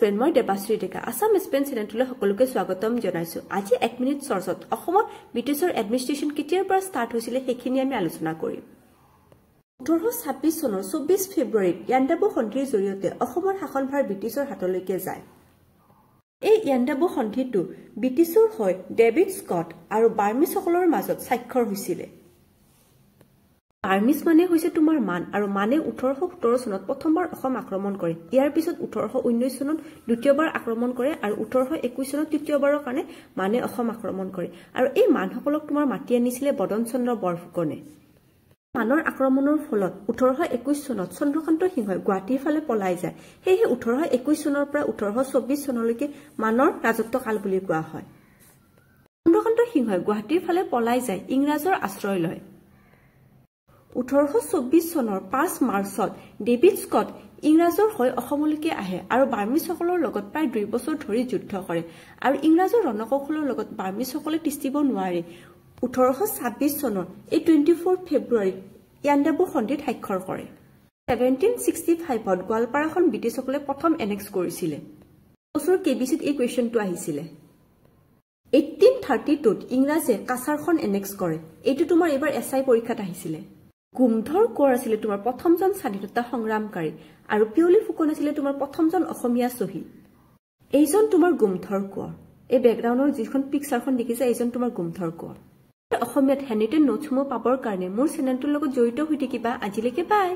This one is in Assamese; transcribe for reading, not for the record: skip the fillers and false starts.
ফ্ৰেণ্ড মই দেবাশ্ৰী ডেকা আসাম স্পেন চেনেললৈ সকলোকে স্বাগতম জনাইছো আজি 1 মিনিট চৰ্চত অসমৰ ব্ৰিটিছৰ এডমিনিষ্ট্ৰেচন কেতিয়াৰ পৰা ষ্টাৰ্ট হৈছিল সেইখিনি আমি আলোচনা কৰিম 1826 চনৰ 24 ফেব্ৰুৱাৰীত ইয়াণ্ডাবু সন্ধিৰ জৰিয়তে অসমৰ শাসনভাৰ ব্ৰিটিছৰ হাতলৈকে যায় এই ইয়াণ্ডাবু সন্ধিটো ব্ৰিটিছৰ হৈ ডেভিড স্কট আৰু বাৰ্মিছসকলৰ মাজত স্বাক্ষৰ হৈছিল বাৰ্মিছ মানে হৈছে তোমাৰ মান আৰু মানে 1817 চনত প্ৰথমবাৰ অসম আক্ৰমণ কৰে ইয়াৰ পিছত 1819 চনত দ্বিতীয়বাৰ আক্ৰমণ কৰে আৰু 1821 চনত তৃতীয়বাৰৰ কাৰণে মানে অসম আক্ৰমণ কৰে আৰু এই মানসকলক তোমাৰ মাতি আনিছিলে বদন চন্দ্ৰ বৰফুকনে মানৰ আক্ৰমণৰ ফলত 1821 চনত চন্দ্ৰকান্ত সিংহই গুৱাহাটীৰ ফালে পলাই যায় সেয়ে 1821 চনৰ পৰা 1824 চনলৈকে মানৰ ৰাজত্বকাল বুলি কোৱা হয় চন্দ্ৰকান্ত সিংহই গুৱাহাটীৰ ফালে পলাই যায় ইংৰাজৰ আশ্ৰয় লয় 1824 চনৰ 5 মাৰ্চত ডেভিড স্কট ইংৰাজৰ হৈ অসমলৈকে আহে আৰু বাৰ্মিছসকলৰ লগত প্ৰায় 2 বছৰ ধৰি যুদ্ধ কৰে আৰু ইংৰাজৰ ৰণকৌশলৰ লগত বাৰ্মিছসকলে তিষ্টিব নোৱাৰে 1826 চনৰ এই 24 ফেব্ৰুৱাৰীত ইয়াণ্ডাবু সন্ধিত স্বাক্ষৰ কৰে 1765ত গোৱালপাৰাখন ব্ৰিটিছসকলে প্ৰথম এনেক্স কৰিছিল বছৰ কেবিচিত এই কুৱেশ্যনটো আহিছিল 1832ত ইংৰাজে কাছাৰখন এনেক্স কৰে এইটো তোমাৰ এবাৰ এছআই পৰীক্ষাত আহিছিল গুমধৰ কোঁৱৰ আছিল তোমাৰ প্ৰথমজন স্বাধীনতা সংগ্ৰামকাৰী আৰু পিয়লি ফুকন আছিল তোমাৰ প্ৰথমজন অসমীয়া শ্বহীদ এইজন তোমাৰ গুমধৰ কোঁৱৰ এই বেকগ্ৰাউণ্ডৰ যিখন পিকচাৰখন দেখিছে এইজন তোমাৰ গুমধৰ কোঁৱৰ অসমীয়াত হেণ্ডিটেন নোটসমূহ পাবৰ কাৰণে মোৰ চেনেলটোৰ লগত জড়িত হৈ থাকিবা আজিলৈকে বাই